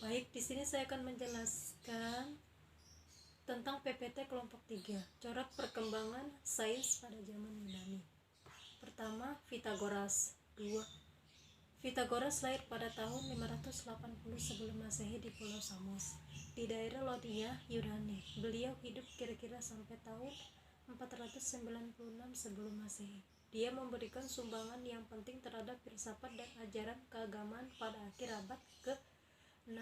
Baik, di sini saya akan menjelaskan tentang PPT kelompok 3, corak perkembangan sains pada zaman Yunani. Pertama, Pythagoras. 2. Pythagoras lahir pada tahun 580 sebelum Masehi di Pulau Samos, di daerah Lodia, Yunani. Beliau hidup kira-kira sampai tahun 496 sebelum Masehi. Dia memberikan sumbangan yang penting terhadap filsafat dan ajaran keagamaan pada akhir abad ke-6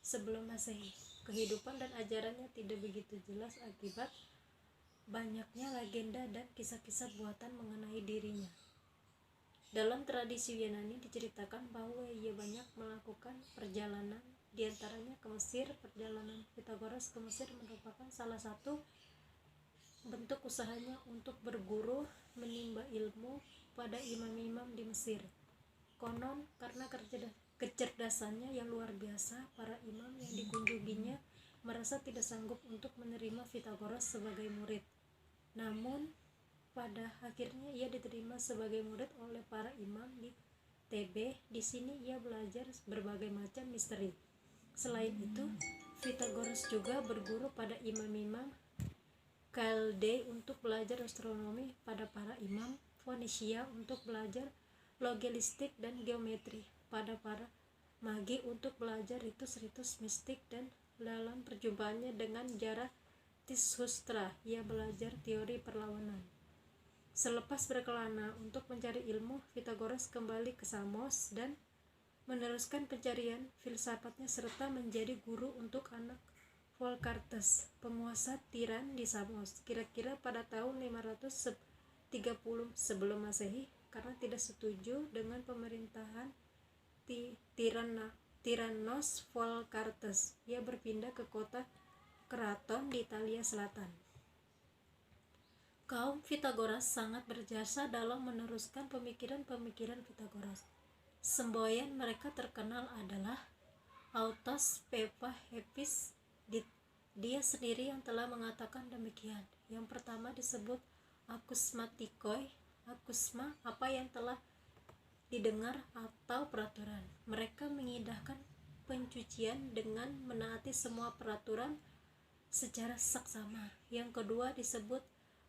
sebelum Masehi. Kehidupan dan ajarannya tidak begitu jelas akibat banyaknya legenda dan kisah-kisah buatan mengenai dirinya. Dalam tradisi Yunani diceritakan bahwa ia banyak melakukan perjalanan, diantaranya ke Mesir. Perjalanan Pythagoras ke Mesir merupakan salah satu bentuk usahanya untuk berguru menimba ilmu pada imam-imam di Mesir. Konon karena kecerdasannya yang luar biasa, para imam yang dikunjunginya merasa tidak sanggup untuk menerima Pythagoras sebagai murid. Namun pada akhirnya ia diterima sebagai murid oleh para imam di Tebe. Di sini ia belajar berbagai macam misteri. Selain itu, Pythagoras juga berguru pada imam-imam Chaldea untuk belajar astronomi, pada para imam Fonisia untuk belajar logistik dan geometri, pada para magi untuk belajar ritus-ritus mistik, dan dalam perjumpaannya dengan Zarathustra ia belajar teori perlawanan. Selepas berkelana untuk mencari ilmu, Pythagoras kembali ke Samos dan meneruskan pencarian filsafatnya serta menjadi guru untuk anak Pholcartes, penguasa tiran di Samos, kira-kira pada tahun 530 sebelum Masehi. Karena tidak setuju dengan pemerintahan Tyrannos Pholcartes, ia berpindah ke kota Keraton di Italia Selatan. Kaum Pythagoras sangat berjasa dalam meneruskan pemikiran-pemikiran Pythagoras. Semboyan mereka terkenal adalah Autos Epiphanes. Dia sendiri yang telah mengatakan demikian. Yang pertama disebut akusmatikoi, akusma, apa yang telah didengar atau peraturan. Mereka mengindahkan pencucian dengan menaati semua peraturan secara saksama. Yang kedua disebut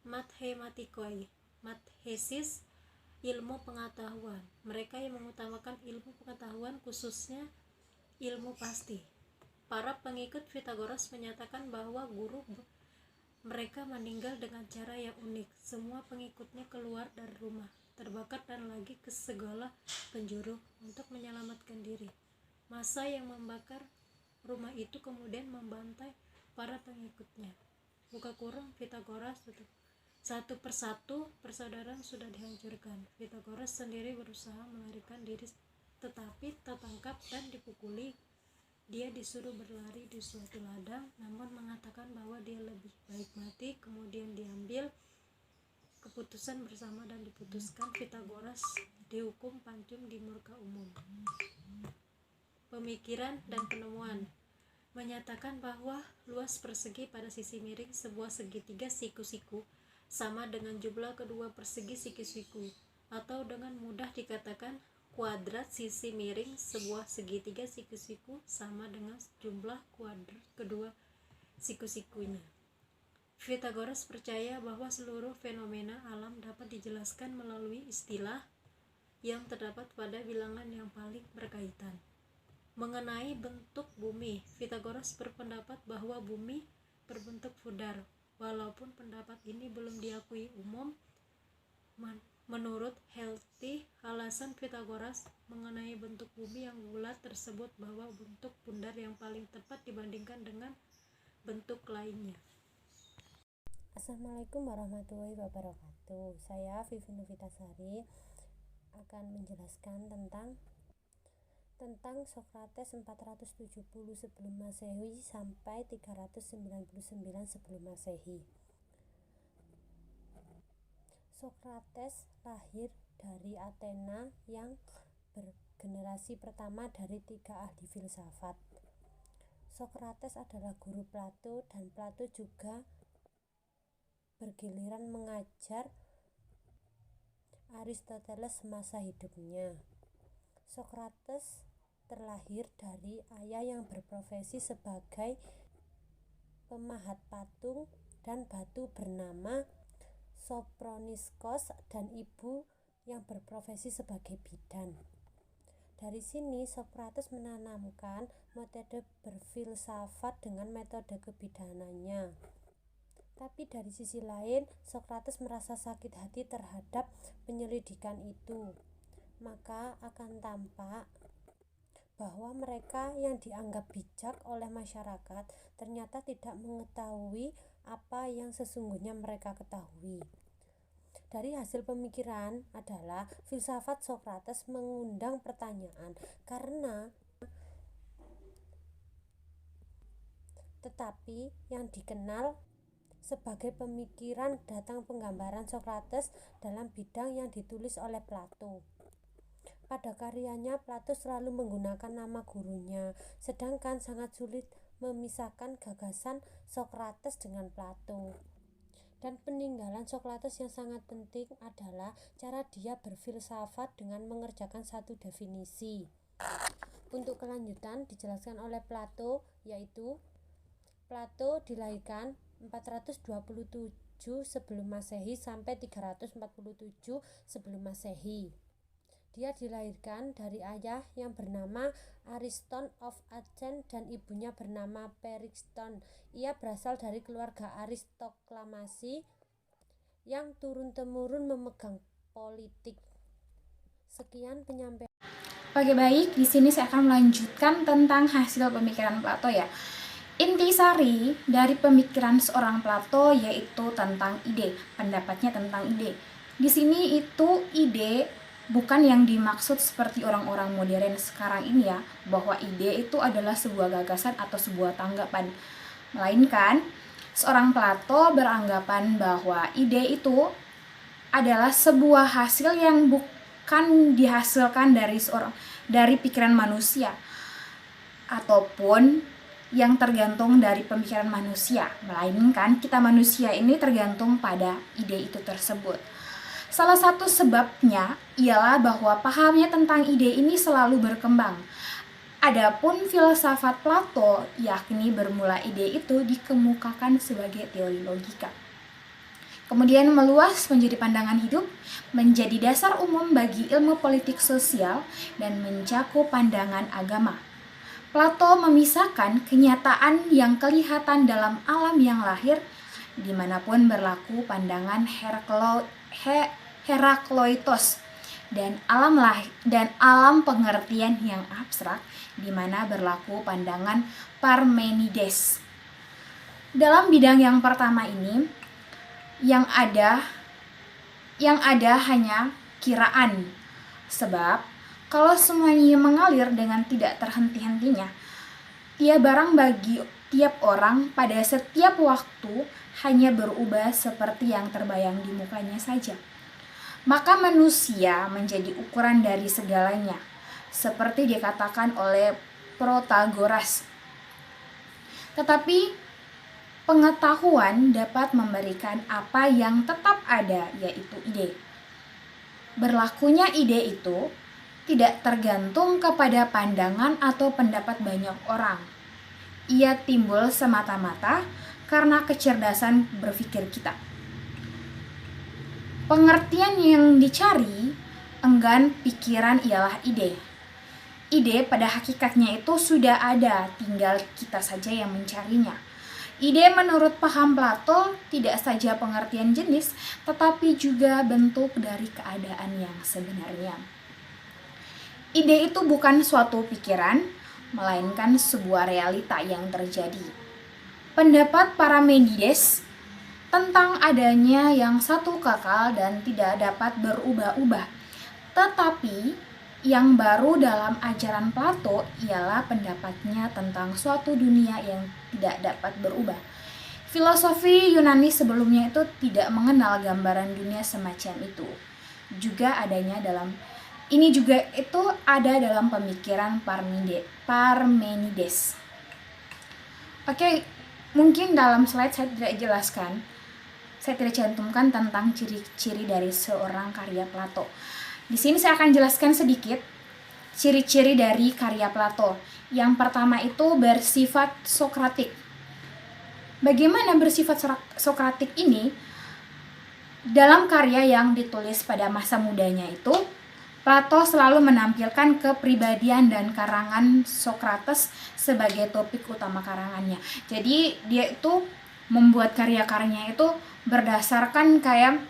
mathematikoi, mathesis, ilmu pengetahuan. Mereka yang mengutamakan ilmu pengetahuan, khususnya ilmu pasti. Para pengikut Pythagoras menyatakan bahwa guru mereka meninggal dengan cara yang unik. Semua pengikutnya keluar dari rumah, terbakar dan lagi ke segala penjuru untuk menyelamatkan diri. Massa yang membakar rumah itu kemudian membantai para pengikutnya. Buka kurung Pythagoras tutup. Satu persatu persaudaraan sudah dihancurkan. Pythagoras sendiri berusaha melarikan diri tetapi tertangkap dan dipukuli. Dia disuruh berlari di suatu ladang, namun mengatakan bahwa dia lebih baik mati. Kemudian diambil keputusan bersama dan diputuskan Pythagoras dihukum pancung di muka umum. Pemikiran dan penemuan menyatakan bahwa luas persegi pada sisi miring sebuah segitiga siku-siku sama dengan jumlah kedua persegi siku-siku, atau dengan mudah dikatakan kuadrat sisi miring sebuah segitiga siku-siku sama dengan jumlah kuadrat kedua siku-sikunya. Pythagoras percaya bahwa seluruh fenomena alam dapat dijelaskan melalui istilah yang terdapat pada bilangan yang paling berkaitan. Mengenai bentuk bumi, Pythagoras berpendapat bahwa bumi berbentuk pudar. Walaupun pendapat ini belum diakui umum, menurut Hilty, alasan Pythagoras mengenai bentuk bumi yang bulat tersebut bahwa bentuk bundar yang paling tepat dibandingkan dengan bentuk lainnya. Assalamualaikum warahmatullahi wabarakatuh. Saya Vivi Novitasari akan menjelaskan tentang Sokrates 470 sebelum Masehi sampai 399 sebelum Masehi. Sokrates lahir dari Athena yang bergenerasi pertama dari 3 ahli filsafat. Sokrates adalah guru Plato dan Plato juga bergiliran mengajar Aristoteles semasa hidupnya. Sokrates terlahir dari ayah yang berprofesi sebagai pemahat patung dan batu bernama Sophroniscos dan ibu yang berprofesi sebagai bidan. Dari sini Socrates menanamkan metode berfilsafat dengan metode kebidanannya. Tapi dari sisi lain, Socrates merasa sakit hati terhadap penyelidikan itu. Maka akan tampak bahwa mereka yang dianggap bijak oleh masyarakat ternyata tidak mengetahui apa yang sesungguhnya mereka ketahui. Dari hasil pemikiran adalah filsafat Socrates mengundang pertanyaan karena tetapi yang dikenal sebagai pemikiran datang penggambaran Socrates dalam bidang yang ditulis oleh Plato. Pada karyanya, Plato selalu menggunakan nama gurunya, sedangkan sangat sulit memisahkan gagasan Socrates dengan Plato. Dan peninggalan Socrates yang sangat penting adalah cara dia berfilsafat dengan mengerjakan satu definisi. Untuk kelanjutan dijelaskan oleh Plato, yaitu Plato dilahirkan 427 sebelum Masehi sampai 347 sebelum Masehi. Dia dilahirkan dari ayah yang bernama Ariston of Athens dan ibunya bernama Periston. Ia berasal dari keluarga aristoklamasi yang turun-temurun memegang politik. Sekian penyampaian. Oke, baik, di sini saya akan melanjutkan tentang hasil pemikiran Plato ya. Intisari dari pemikiran seorang Plato yaitu tentang ide, pendapatnya tentang ide. Di sini itu ide bukan yang dimaksud seperti orang-orang modern sekarang ini ya, bahwa ide itu adalah sebuah gagasan atau sebuah tanggapan. Melainkan, seorang Plato beranggapan bahwa ide itu adalah sebuah hasil yang bukan dihasilkan dari pikiran manusia ataupun yang tergantung dari pemikiran manusia, melainkan kita manusia ini tergantung pada ide itu tersebut. Salah satu sebabnya ialah bahwa pahamnya tentang ide ini selalu berkembang. Adapun filsafat Plato, yakni bermula ide itu dikemukakan sebagai teori logika. Kemudian meluas menjadi pandangan hidup, menjadi dasar umum bagi ilmu politik sosial, dan mencakup pandangan agama. Plato memisahkan kenyataan yang kelihatan dalam alam yang lahir, dimanapun berlaku pandangan Herakleitos, dan alam pengertian yang abstrak, di mana berlaku pandangan Parmenides. Dalam bidang yang pertama ini, yang ada hanya kiraan, sebab kalau semuanya mengalir dengan tidak terhenti-hentinya, ia barang bagi tiap orang pada setiap waktu hanya berubah seperti yang terbayang di mukanya saja. Maka manusia menjadi ukuran dari segalanya, seperti dikatakan oleh Protagoras. Tetapi pengetahuan dapat memberikan apa yang tetap ada, yaitu ide. Berlakunya ide itu tidak tergantung kepada pandangan atau pendapat banyak orang. Ia timbul semata-mata karena kecerdasan berpikir kita. Pengertian yang dicari enggan pikiran ialah ide. Ide pada hakikatnya itu sudah ada, tinggal kita saja yang mencarinya. Ide menurut paham Plato tidak saja pengertian jenis, tetapi juga bentuk dari keadaan yang sebenarnya. Ide itu bukan suatu pikiran, melainkan sebuah realita yang terjadi. Pendapat Parmenides tentang adanya yang satu kekal dan tidak dapat berubah-ubah. Tetapi yang baru dalam ajaran Plato ialah pendapatnya tentang suatu dunia yang tidak dapat berubah. Filosofi Yunani sebelumnya itu tidak mengenal gambaran dunia semacam itu. Ini juga itu ada dalam pemikiran Parmenides. Oke, mungkin dalam slide saya tidak cantumkan tentang ciri-ciri dari seorang karya Plato. Di sini saya akan jelaskan sedikit ciri-ciri dari karya Plato. Yang pertama itu bersifat sokratik. Bagaimana bersifat sokratik ini? Dalam karya yang ditulis pada masa mudanya itu, Plato selalu menampilkan kepribadian dan karangan Sokrates sebagai topik utama karangannya. Jadi dia itu membuat karya-karyanya itu berdasarkan kayak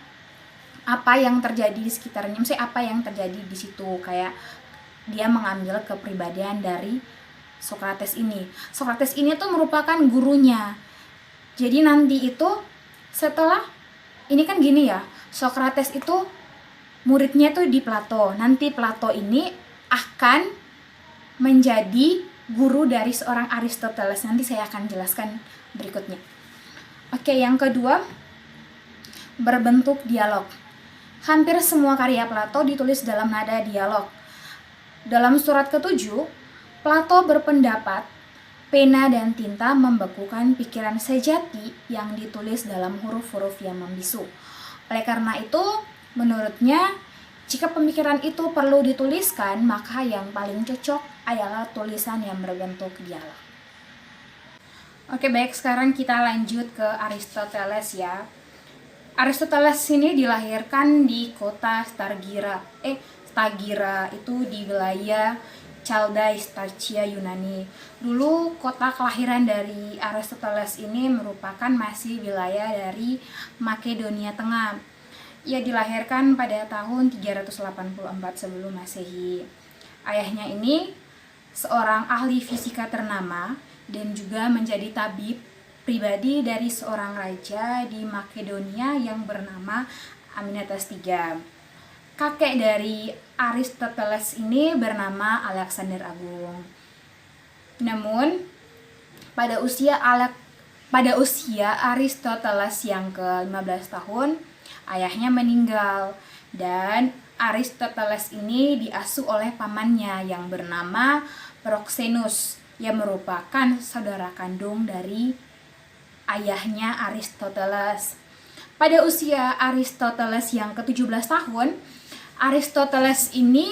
apa yang terjadi di sekitarnya, misalnya apa yang terjadi di situ, kayak dia mengambil kepribadian dari Sokrates ini. Sokrates ini tuh merupakan gurunya. Jadi nanti itu setelah ini kan gini ya, Sokrates itu muridnya tuh di Plato. Nanti Plato ini akan menjadi guru dari seorang Aristoteles. Nanti saya akan jelaskan berikutnya. Oke, yang kedua, berbentuk dialog. Hampir semua karya Plato ditulis dalam nada dialog. Dalam surat ke-7, Plato berpendapat pena dan tinta membekukan pikiran sejati yang ditulis dalam huruf-huruf yang membisu. Oleh karena itu, menurutnya, jika pemikiran itu perlu dituliskan, maka yang paling cocok adalah tulisan yang berbentuk dialog. Oke, baik, sekarang kita lanjut ke Aristoteles ya. Aristoteles ini dilahirkan di kota Stagira itu di wilayah Chaldai, Tracia, Yunani. Dulu kota kelahiran dari Aristoteles ini merupakan masih wilayah dari Makedonia Tengah. Ia dilahirkan pada tahun 384 sebelum Masehi. Ayahnya ini seorang ahli fisika ternama dan juga menjadi tabib pribadi dari seorang raja di Makedonia yang bernama Amyntas III. Kakek dari Aristoteles ini bernama Alexander Agung. Namun pada usia Aristoteles yang ke-15 tahun, ayahnya meninggal dan Aristoteles ini diasuh oleh pamannya yang bernama Proxenus yang merupakan saudara kandung dari ayahnya Aristoteles. Pada usia Aristoteles yang ke-17 tahun, Aristoteles ini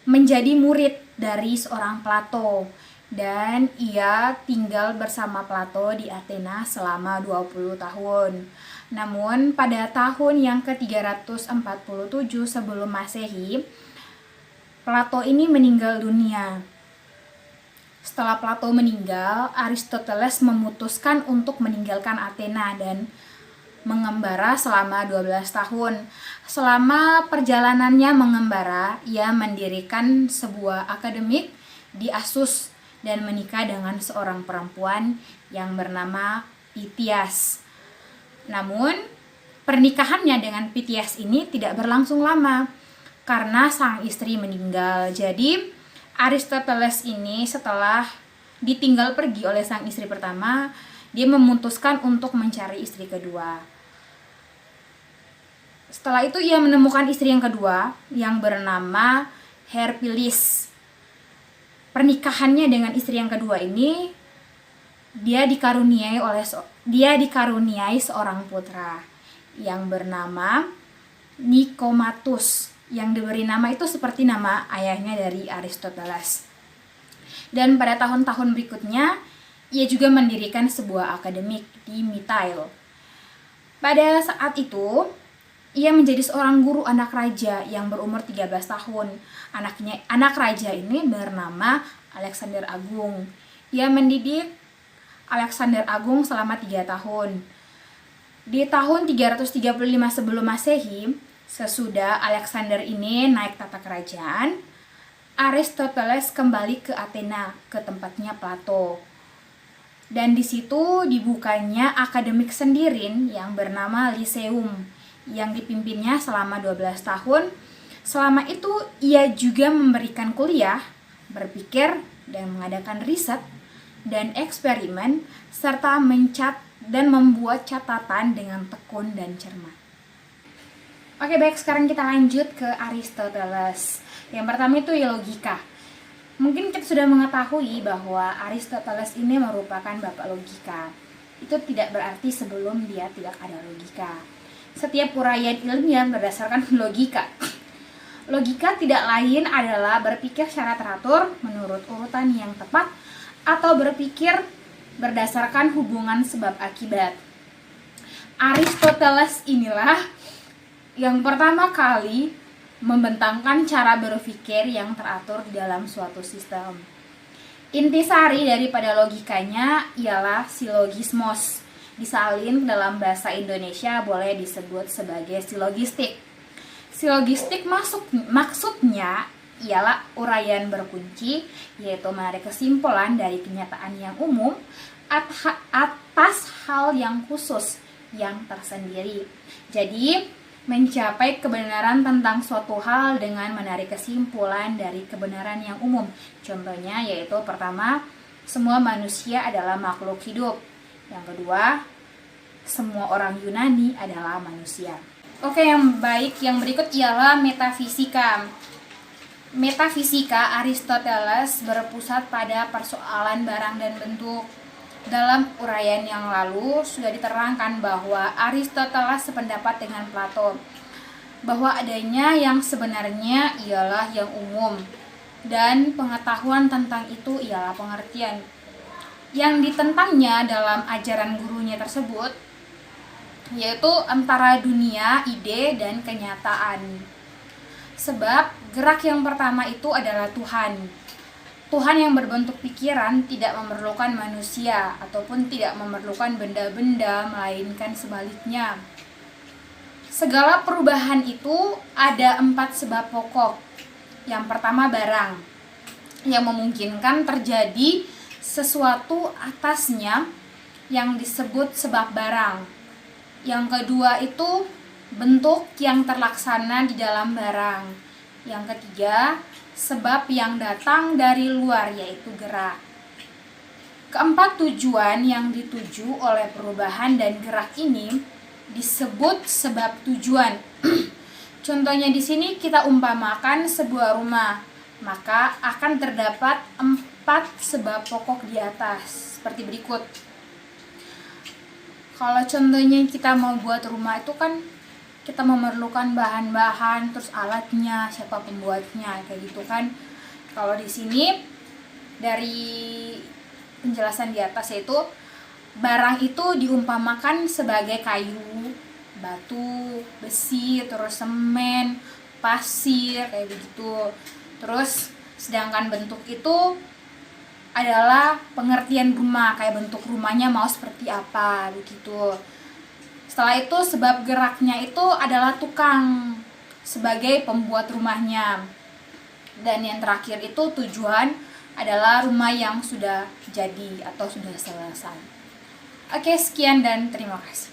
menjadi murid dari seorang Plato dan ia tinggal bersama Plato di Athena selama 20 tahun. Namun pada tahun yang ke-347 sebelum Masehi, Plato ini meninggal dunia. Setelah Plato meninggal, Aristoteles memutuskan untuk meninggalkan Athena dan mengembara selama 12 tahun. Selama perjalanannya mengembara, ia mendirikan sebuah akademik di Asus dan menikah dengan seorang perempuan yang bernama Pitias. Namun, pernikahannya dengan Pitias ini tidak berlangsung lama karena sang istri meninggal. Jadi, Aristoteles ini setelah ditinggal pergi oleh sang istri pertama, dia memutuskan untuk mencari istri kedua. Setelah itu ia menemukan istri yang kedua yang bernama Herpilis. Pernikahannya dengan istri yang kedua ini dia dikaruniai seorang putra yang bernama Nikomatus, yang diberi nama itu seperti nama ayahnya dari Aristoteles. Dan pada tahun-tahun berikutnya ia juga mendirikan sebuah akademik di Mitail. Pada saat itu ia menjadi seorang guru anak raja yang berumur 13 tahun. Anak raja ini bernama Alexander Agung. Ia mendidik Alexander Agung selama 3 tahun. Di tahun 335 sebelum Masehi, sesudah Alexander ini naik tahta kerajaan, Aristoteles kembali ke Athena, ke tempatnya Plato. Dan di situ dibukanya akademik sendiri yang bernama Lyceum, yang dipimpinnya selama 12 tahun. Selama itu ia juga memberikan kuliah, berpikir dan mengadakan riset dan eksperimen serta membuat catatan dengan tekun dan cermat. Oke, baik, sekarang kita lanjut ke Aristoteles. Yang pertama itu logika. Mungkin kita sudah mengetahui bahwa Aristoteles ini merupakan bapak logika. Itu tidak berarti sebelum dia tidak ada logika. Setiap uraian ilmiah berdasarkan logika. Logika tidak lain adalah berpikir secara teratur menurut urutan yang tepat atau berpikir berdasarkan hubungan sebab akibat. Aristoteles inilah yang pertama kali membentangkan cara berpikir yang teratur di dalam suatu sistem. Intisari daripada logikanya ialah silogismos. Disalin dalam bahasa Indonesia boleh disebut sebagai silogistik. Silogistik maksudnya ialah uraian berkunci, yaitu menarik kesimpulan dari kenyataan yang umum atas hal yang khusus yang tersendiri. Jadi, mencapai kebenaran tentang suatu hal dengan menarik kesimpulan dari kebenaran yang umum. Contohnya yaitu pertama, semua manusia adalah makhluk hidup. Yang kedua, semua orang Yunani adalah manusia. Oke, yang berikut ialah metafisika. Metafisika Aristoteles berpusat pada persoalan barang dan bentuk. Dalam uraian yang lalu sudah diterangkan bahwa Aristoteles sependapat dengan Plato bahwa adanya yang sebenarnya ialah yang umum dan pengetahuan tentang itu ialah pengertian. Yang ditentangnya dalam ajaran gurunya tersebut yaitu antara dunia, ide, dan kenyataan. Sebab gerak yang pertama itu adalah Tuhan. Tuhan yang berbentuk pikiran tidak memerlukan manusia ataupun tidak memerlukan benda-benda, melainkan sebaliknya. Segala perubahan itu ada 4 sebab pokok. Yang pertama barang, yang memungkinkan terjadi sesuatu atasnya yang disebut sebab barang. Yang kedua itu bentuk yang terlaksana di dalam barang. Yang ketiga, sebab yang datang dari luar, yaitu gerak. Keempat tujuan yang dituju oleh perubahan dan gerak ini disebut sebab tujuan. Contohnya di sini kita umpamakan sebuah rumah, maka akan terdapat 4 sebab pokok di atas seperti berikut. Kalau contohnya kita mau buat rumah itu kan kita memerlukan bahan-bahan, terus alatnya, siapa pembuatnya, kayak gitu kan. Kalau di sini dari penjelasan di atas yaitu barang itu diumpamakan sebagai kayu, batu, besi, terus semen, pasir, kayak begitu. Terus sedangkan bentuk itu adalah pengertian rumah, kayak bentuk rumahnya mau seperti apa, begitu. Setelah itu sebab geraknya itu adalah tukang sebagai pembuat rumahnya. Dan yang terakhir itu tujuan adalah rumah yang sudah jadi atau sudah selesai. Oke, sekian dan terima kasih.